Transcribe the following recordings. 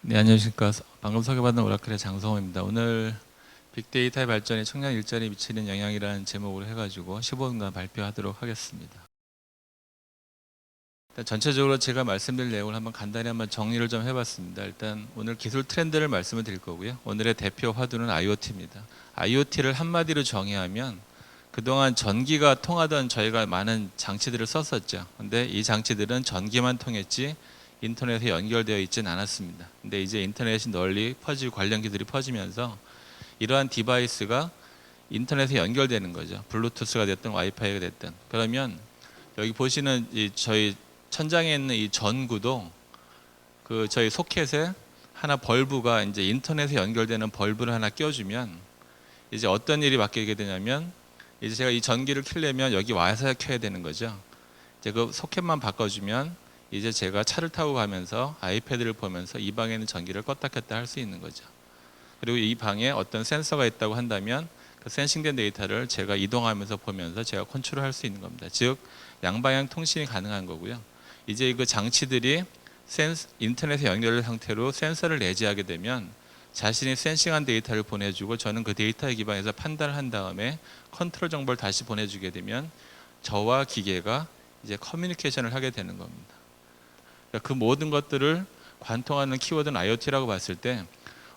네, 안녕하십니까. 방금 소개받은 오라클의 장성호입니다. 오늘 빅데이터의 발전이 청년 일자리에 미치는 영향이라는 제목으로 해가지고 15분간 발표하도록 하겠습니다. 일단 전체적으로 제가 말씀드릴 내용을 간단히 정리를 좀 해봤습니다. 일단 오늘 기술 트렌드를 말씀을 드릴 거고요. 오늘의 대표 화두는 IoT입니다. IoT를 한마디로 정의하면 그동안 전기가 통하던 저희가 많은 장치들을 썼었죠. 근데 이 장치들은 전기만 통했지 인터넷에 연결되어 있지는 않았습니다. 근데 이제 인터넷이 널리 퍼지고 관련 기술이 퍼지면서 이러한 디바이스가 인터넷에 연결되는 거죠. 블루투스가 됐든 와이파이가 됐든. 그러면 여기 보시는 이 저희 천장에 있는 이 전구도 그 저희 소켓에 하나 벌브가 이제 인터넷에 연결되는 벌브를 하나 껴주면 이제 어떤 일이 바뀌게 되냐면 이제 제가 이 전기를 켜려면 여기 와서 켜야 되는 거죠. 이제 그 소켓만 바꿔주면 이제 제가 차를 타고 가면서 아이패드를 보면서 이 방에 있는 전기를 껐다 켰다 할 수 있는 거죠. 그리고 이 방에 어떤 센서가 있다고 한다면 그 센싱된 데이터를 제가 이동하면서 보면서 제가 컨트롤할 수 있는 겁니다. 즉 양방향 통신이 가능한 거고요. 이제 그 장치들이 인터넷에 연결된 상태로 센서를 내재하게 되면 자신이 센싱한 데이터를 보내주고 저는 그 데이터에 기반해서 판단을 한 다음에 컨트롤 정보를 다시 보내주게 되면 저와 기계가 이제 커뮤니케이션을 하게 되는 겁니다. 그 모든 것들을 관통하는 키워드는 IoT라고 봤을 때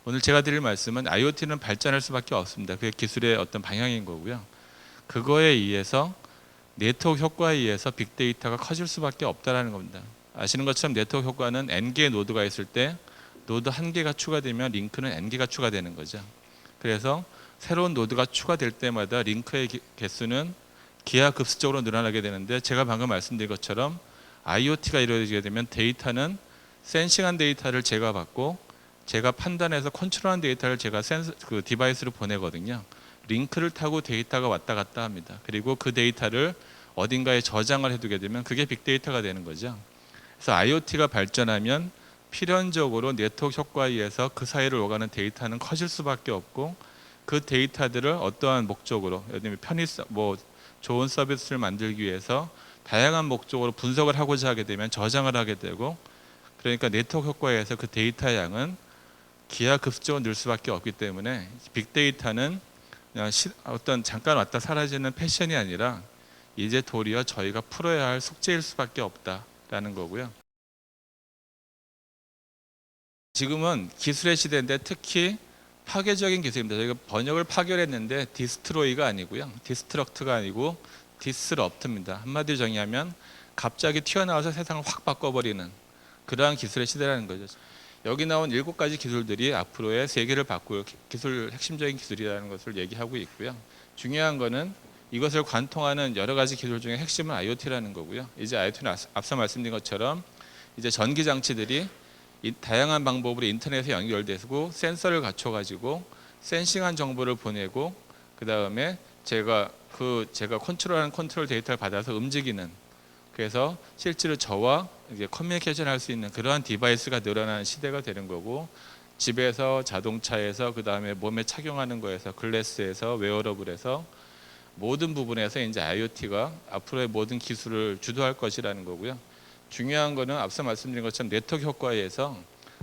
오늘 제가 드릴 말씀은 IoT는 발전할 수밖에 없습니다. 그게 기술의 어떤 방향인 거고요. 그거에 의해서 네트워크 효과에 의해서 빅데이터가 커질 수밖에 없다는 겁니다. 아시는 것처럼 네트워크 효과는 N개의 노드가 있을 때 노드 1개가 추가되면 링크는 N개가 추가되는 거죠. 그래서 새로운 노드가 추가될 때마다 링크의 개수는 기하급수적으로 늘어나게 되는데 제가 방금 말씀드린 것처럼 IoT가 이루어지게 되면 데이터는 센싱한 데이터를 제가 받고 제가 판단해서 컨트롤한 데이터를 제가 그 디바이스로 보내거든요. 링크를 타고 데이터가 왔다 갔다 합니다. 그리고 그 데이터를 어딘가에 저장을 해두게 되면 그게 빅데이터가 되는 거죠. 그래서 IoT가 발전하면 필연적으로 네트워크 효과에 의해서 그 사이를 오가는 데이터는 커질 수밖에 없고 그 데이터들을 어떠한 목적으로 예를 들면 좋은 서비스를 만들기 위해서 다양한 목적으로 분석을 하고자 하게 되면 저장을 하게 되고 그러니까 네트워크 효과에 의해서 그 데이터 양은 기하급수적으로 늘 수밖에 없기 때문에 빅데이터는 그냥 어떤 잠깐 왔다 사라지는 패션이 아니라 이제 도리어 저희가 풀어야 할 숙제일 수밖에 없다라는 거고요. 지금은 기술의 시대인데 특히 파괴적인 기술입니다. 저희가 번역을 파괴했는데 디스트로이가 아니고요. 디스트럭트가 아니고 디스럽트입니다. 한마디로 정의하면 갑자기 튀어나와서 세상을 확 바꿔버리는 그러한 기술의 시대라는 거죠. 여기 나온 7가지 기술들이 앞으로의 세계를 바꿀 기술 핵심적인 기술이라는 것을 얘기하고 있고요. 중요한 거는 이것을 관통하는 여러 가지 기술 중에 핵심은 IoT라는 거고요. 이제 IoT는 앞서 말씀드린 것처럼 이제 전기 장치들이 다양한 방법으로 인터넷에 연결되고 센서를 갖춰가지고 센싱한 정보를 보내고 그 다음에 제가 컨트롤하는 컨트롤 데이터를 받아서 움직이는 그래서 실제로 저와 이제 커뮤니케이션 할 수 있는 그러한 디바이스가 늘어나는 시대가 되는 거고 집에서 자동차에서 그 다음에 몸에 착용하는 거에서 글래스에서 웨어러블에서 모든 부분에서 이제 IoT가 앞으로의 모든 기술을 주도할 것이라는 거고요. 중요한 거는 앞서 말씀드린 것처럼 네트워크 효과에 의해서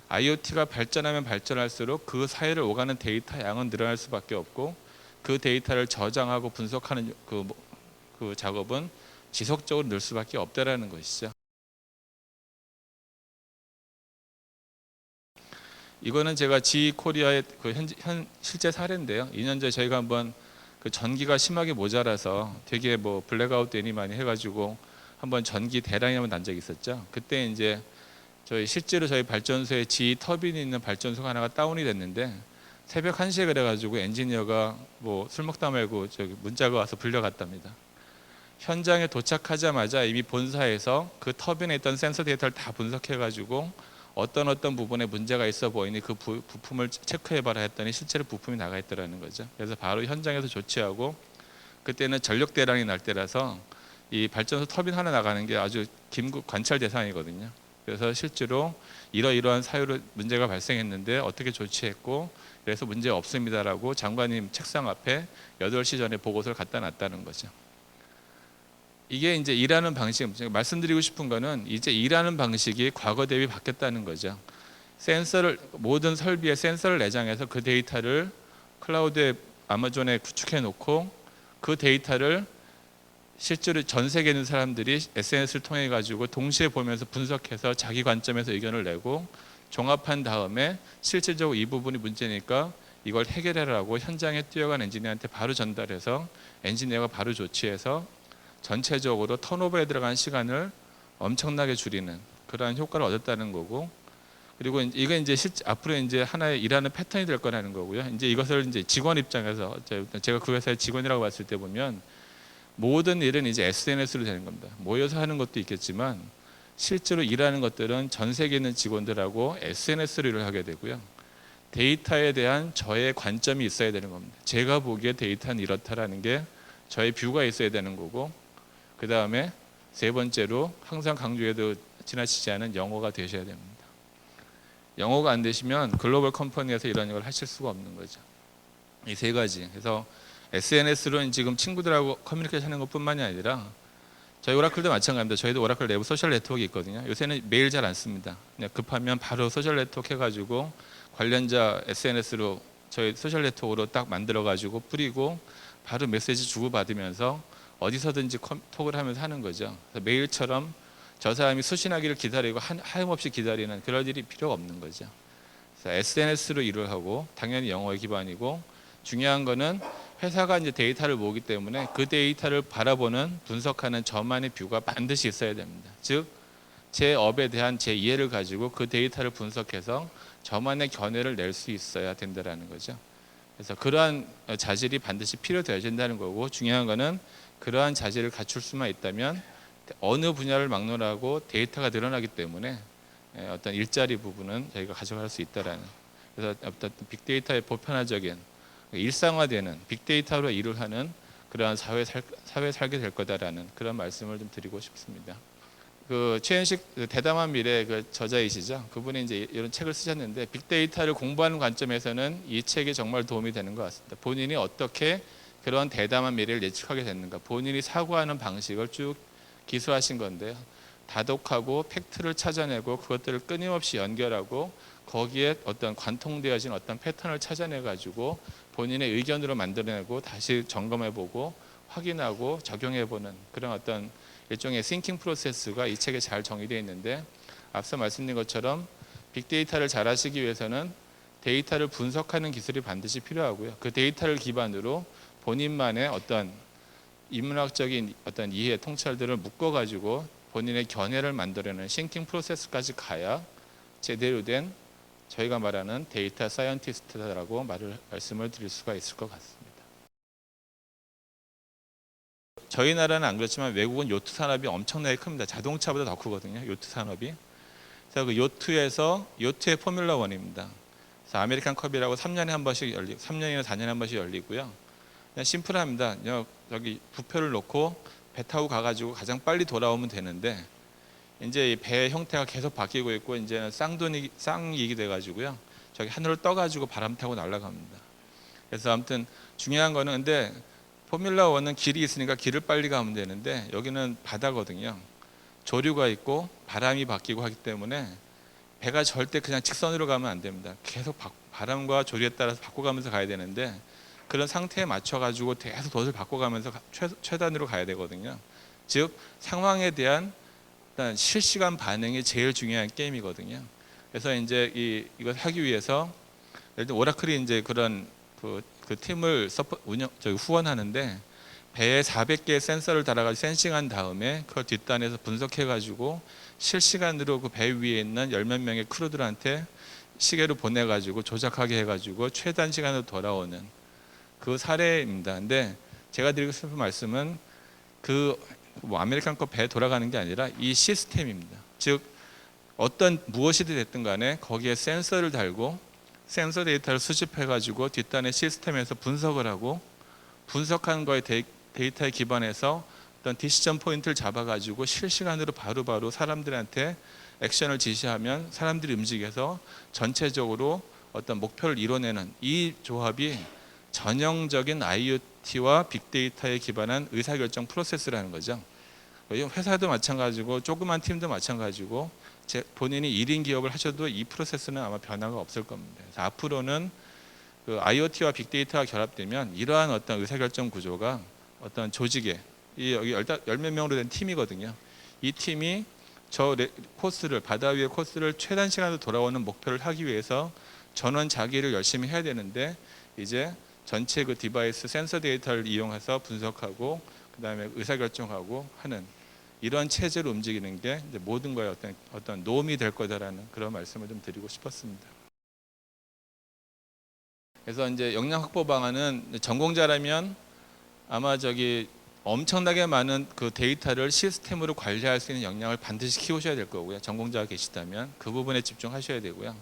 IoT가 발전하면 발전할수록 그 사이를 오가는 데이터 양은 늘어날 수밖에 없고 그 데이터를 저장하고 분석하는 그 작업은 지속적으로 늘 수밖에 없다라는 것이죠. 이거는 제가 지코리아의 그 실제 사례인데요. 2년 전에 저희가 한번 그 전기가 심하게 모자라서 되게 블랙아웃 되니 많이 해가지고 한번 전기 대량이 한번 난 적이 있었죠. 그때 이제 실제로 저희 발전소에 지 터빈이 있는 발전소가 하나가 다운이 됐는데 새벽 1시에 그래가지고 엔지니어가 술 먹다 말고 문자가 와서 불려갔답니다. 현장에 도착하자마자 이미 본사에서 그 터빈에 있던 센서 데이터를 다 분석해가지고 어떤 부분에 문제가 있어 보이니 그 부품을 체크해봐라 했더니 실제로 부품이 나가 있더라는 거죠. 그래서 바로 현장에서 조치하고 그때는 전력 대란이 날 때라서 이 발전소 터빈 하나 나가는 게 아주 긴급 관찰 대상이거든요. 그래서 실제로 이러이러한 사유로 문제가 발생했는데 어떻게 조치했고 그래서 문제 없습니다라고 장관님 책상 앞에 8시 전에 보고서를 갖다 놨다는 거죠. 이게 이제 일하는 방식, 제가 말씀드리고 싶은 거는 이제 일하는 방식이 과거 대비 바뀌었다는 거죠. 센서를 모든 설비에 센서를 내장해서 그 데이터를 클라우드에 아마존에 구축해 놓고 그 데이터를 실제로 전 세계에 있는 사람들이 SNS를 통해 가지고 동시에 보면서 분석해서 자기 관점에서 의견을 내고 종합한 다음에 실질적으로 이 부분이 문제니까 이걸 해결하라고 현장에 뛰어간 엔지니어한테 바로 전달해서 엔지니어가 바로 조치해서 전체적으로 턴오버에 들어간 시간을 엄청나게 줄이는 그러한 효과를 얻었다는 거고, 그리고 이게 이제 앞으로 이제 하나의 일하는 패턴이 될 거라는 거고요. 이제 이것을 이제 직원 입장에서 제가 그 회사의 직원이라고 봤을 때 보면 모든 일은 이제 SNS로 되는 겁니다. 모여서 하는 것도 있겠지만 실제로 일하는 것들은 전 세계에 있는 직원들하고 SNS로 일을 하게 되고요. 데이터에 대한 저의 관점이 있어야 되는 겁니다. 제가 보기에 데이터는 이렇다라는 게 저의 뷰가 있어야 되는 거고, 그 다음에 세 번째로 항상 강조해도 지나치지 않은 영어가 되셔야 됩니다. 영어가 안 되시면 글로벌 컴퍼니에서 이런 걸 하실 수가 없는 거죠. 이 세 가지. 그래서 SNS로 지금 친구들하고 커뮤니케이션 하는 것뿐만이 아니라 저희 오라클도 마찬가지입니다. 저희도 오라클 내부 소셜 네트워크 있거든요. 요새는 메일 잘 안 씁니다. 그냥 급하면 바로 소셜 네트워크 해가지고 관련자 SNS로 저희 소셜 네트워크로 딱 만들어가지고 뿌리고 바로 메시지 주고받으면서 어디서든지 톡을 하면서 하는 거죠. 그래서 메일처럼 저 사람이 수신하기를 기다리고 하염없이 기다리는 그럴 일이 필요가 없는 거죠. 그래서 SNS로 일을 하고 당연히 영어에 기반이고, 중요한 거는 회사가 이제 데이터를 모으기 때문에 그 데이터를 바라보는 분석하는 저만의 뷰가 반드시 있어야 됩니다. 즉 제 업에 대한 제 이해를 가지고 그 데이터를 분석해서 저만의 견해를 낼 수 있어야 된다는 거죠. 그래서 그러한 자질이 반드시 필요되어야 된다는 거고, 중요한 거는 그러한 자질을 갖출 수만 있다면 어느 분야를 막론하고 데이터가 늘어나기 때문에 어떤 일자리 부분은 저희가 가져갈 수 있다라는, 그래서 어떤 빅데이터의 보편화적인 일상화되는 빅데이터로 일을 하는 그러한 사회 살게 될 거다라는 그런 말씀을 좀 드리고 싶습니다. 그 최현식 대담한 미래 그 저자이시죠. 그분이 이제 이런 책을 쓰셨는데 빅데이터를 공부하는 관점에서는 이 책이 정말 도움이 되는 것 같습니다. 본인이 어떻게 그런 대담한 미래를 예측하게 됐는가, 본인이 사고하는 방식을 쭉 기술하신 건데요. 다독하고 팩트를 찾아내고 그것들을 끊임없이 연결하고 거기에 어떤 관통되어진 어떤 패턴을 찾아내 가지고 본인의 의견으로 만들어내고 다시 점검해보고 확인하고 적용해보는 그런 어떤 일종의 싱킹 프로세스가 이 책에 잘 정의되어 있는데, 앞서 말씀드린 것처럼 빅데이터를 잘 하시기 위해서는 데이터를 분석하는 기술이 반드시 필요하고요. 그 데이터를 기반으로 본인만의 어떤 인문학적인 어떤 이해 통찰들을 묶어가지고 본인의 견해를 만들어내는 싱킹 프로세스까지 가야 제대로 된 저희가 말하는 데이터 사이언티스트라고 말씀을 드릴 수가 있을 것 같습니다. 저희 나라는 안 그렇지만 외국은 요트 산업이 엄청나게 큽니다. 자동차보다 더 크거든요. 요트 산업이. 그래서 그 요트의 포뮬러 1입니다. 그래서 아메리칸 컵이라고 3년에 한 번씩 3년이나 4년에 한 번씩 열리고요. 그냥 심플합니다. 여기 부표를 놓고 배 타고 가가지고 가장 빨리 돌아오면 되는데, 이제 이 배의 형태가 계속 바뀌고 있고 이제는 쌍익이 돼가지고요. 저기 하늘을 떠가지고 바람 타고 날아갑니다. 그래서 아무튼 중요한 거는, 근데 포뮬러 1은 길이 있으니까 길을 빨리 가면 되는데 여기는 바다거든요. 조류가 있고 바람이 바뀌고 하기 때문에 배가 절대 그냥 직선으로 가면 안 됩니다. 계속 바람과 조류에 따라서 바꿔가면서 가야 되는데, 그런 상태에 맞춰 가지고 계속 돛을 바꿔가면서 최단으로 가야 되거든요. 즉 상황에 대한 일단 실시간 반응이 제일 중요한 게임이거든요. 그래서 이제 이걸 하기 위해서 일단 오라클이 이제 그런 그 팀을 후원하는데, 배에 400개의 센서를 달아가지고 센싱한 다음에 그걸 뒷단에서 분석해가지고 실시간으로 그 배 위에 있는 10몇 명의 크루들한테 시계로 보내가지고 조작하게 해가지고 최단 시간으로 돌아오는 그 사례입니다. 근데 제가 드리고 싶은 말씀은 뭐 아메리칸컵 배에 돌아가는 게 아니라 이 시스템입니다. 즉 어떤 무엇이든 됐든 간에 거기에 센서를 달고 센서 데이터를 수집해가지고 뒷단의 시스템에서 분석을 하고, 분석한 거에 데이터에 기반해서 어떤 디시전 포인트를 잡아가지고 실시간으로 바로바로 사람들한테 액션을 지시하면 사람들이 움직여서 전체적으로 어떤 목표를 이뤄내는 이 조합이 전형적인 IoT와 빅데이터에 기반한 의사결정 프로세스라는 거죠. 회사도 마찬가지고 조그만 팀도 마찬가지고 본인이 1인 기업을 하셔도 이 프로세스는 아마 변화가 없을 겁니다. 그래서 앞으로는 그 IoT와 빅데이터가 결합되면 이러한 어떤 의사결정 구조가 어떤 조직에 여기 열몇 명으로 된 팀이거든요. 이 팀이 코스를 바다 위의 코스를 최단 시간으로 돌아오는 목표를 하기 위해서 전원 자기를 열심히 해야 되는데 이제 전체 그 디바이스 센서 데이터를 이용해서 분석하고 그다음에 의사결정하고 하는 이런 체제로 움직이는 게 이제 모든 거에 어떤 도움이 될 거다라는 그런 말씀을 좀 드리고 싶었습니다. 그래서 이제 역량 확보 방안은 전공자라면 아마 엄청나게 많은 그 데이터를 시스템으로 관리할 수 있는 역량을 반드시 키우셔야 될 거고요. 전공자가 계시다면 그 부분에 집중하셔야 되고요.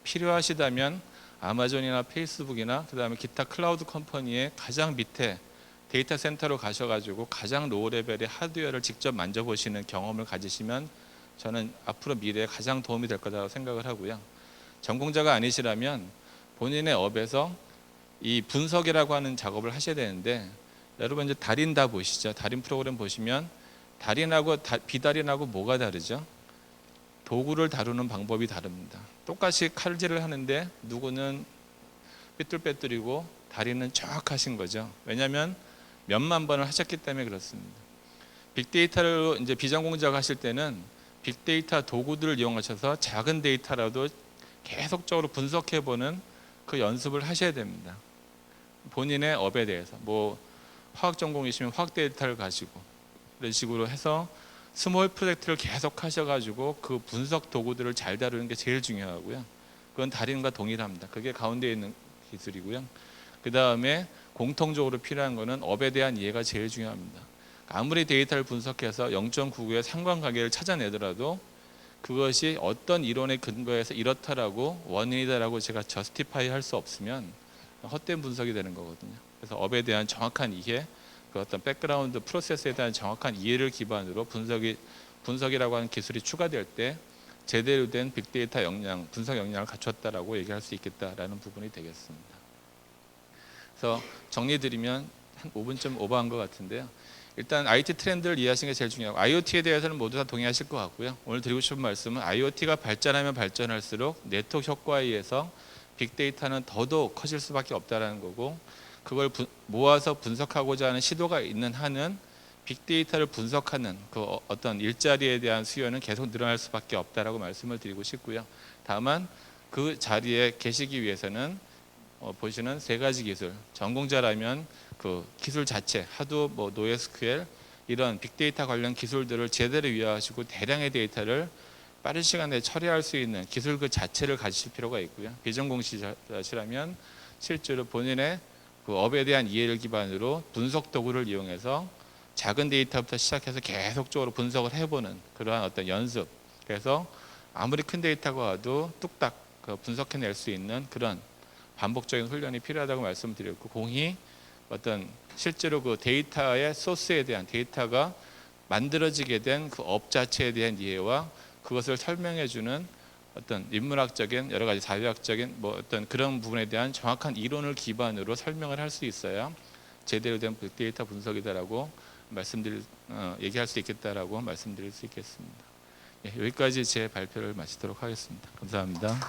필요하시다면 아마존이나 페이스북이나 그다음에 기타 클라우드 컴퍼니의 가장 밑에 데이터 센터로 가셔가지고 가장 로우 레벨의 하드웨어를 직접 만져보시는 경험을 가지시면 저는 앞으로 미래에 가장 도움이 될 거라고 생각을 하고요. 전공자가 아니시라면 본인의 업에서 이 분석이라고 하는 작업을 하셔야 되는데 여러분 이제 달인 다 보시죠. 달인 프로그램 보시면 달인하고 비달인하고 뭐가 다르죠? 도구를 다루는 방법이 다릅니다. 똑같이 칼질을 하는데 누구는 삐뚤빼뚤이고 달인은 정확하신 거죠. 왜냐하면 몇만 번을 하셨기 때문에 그렇습니다. 빅데이터를 이제 비전공자가 하실 때는 빅데이터 도구들을 이용하셔서 작은 데이터라도 계속적으로 분석해보는 그 연습을 하셔야 됩니다. 본인의 업에 대해서 뭐 화학 전공이시면 화학 데이터를 가지고 이런 식으로 해서 스몰 프로젝트를 계속 하셔가지고 그 분석 도구들을 잘 다루는 게 제일 중요하고요. 그건 달인과 동일합니다. 그게 가운데 있는 기술이고요. 그 다음에 공통적으로 필요한 거는 업에 대한 이해가 제일 중요합니다. 아무리 데이터를 분석해서 0.99의 상관관계를 찾아내더라도 그것이 어떤 이론에 근거해서 이렇다라고 원인이다라고 제가 저스티파이 할 수 없으면 헛된 분석이 되는 거거든요. 그래서 업에 대한 정확한 이해, 그 어떤 백그라운드 프로세스에 대한 정확한 이해를 기반으로 분석이라고 하는 기술이 추가될 때 제대로 된 빅데이터 역량, 분석 역량을 갖췄다라고 얘기할 수 있겠다라는 부분이 되겠습니다. 그래서 정리드리면 한 5분 좀 오버한 것 같은데요. 일단 IT 트렌드를 이해하시는 게 제일 중요하고 IoT에 대해서는 모두 다 동의하실 것 같고요. 오늘 드리고 싶은 말씀은 IoT가 발전하면 발전할수록 네트워크 효과에 의해서 빅데이터는 더더욱 커질 수밖에 없다는 거고 그걸 모아서 분석하고자 하는 시도가 있는 한은 빅데이터를 분석하는 그 어떤 일자리에 대한 수요는 계속 늘어날 수밖에 없다라고 말씀을 드리고 싶고요. 다만 그 자리에 계시기 위해서는 보시는 세 가지 기술, 전공자라면 그 기술 자체, 하도 NoSQL 이런 빅데이터 관련 기술들을 제대로 이해하시고 대량의 데이터를 빠른 시간 내에 처리할 수 있는 기술 그 자체를 가지실 필요가 있고요. 비전공자시라면 실제로 본인의 그 업에 대한 이해를 기반으로 분석 도구를 이용해서 작은 데이터부터 시작해서 계속적으로 분석을 해보는 그러한 어떤 연습. 그래서 아무리 큰 데이터가 와도 뚝딱 분석해낼 수 있는 그런 반복적인 훈련이 필요하다고 말씀드렸고 공히 어떤 실제로 그 데이터의 소스에 대한 데이터가 만들어지게 된 그 업 자체에 대한 이해와 그것을 설명해주는 어떤 인문학적인 여러 가지 사회학적인 어떤 그런 부분에 대한 정확한 이론을 기반으로 설명을 할 수 있어야 제대로 된 빅데이터 분석이다라고 얘기할 수 있겠다라고 말씀드릴 수 있겠습니다. 예, 여기까지 제 발표를 마치도록 하겠습니다. 감사합니다.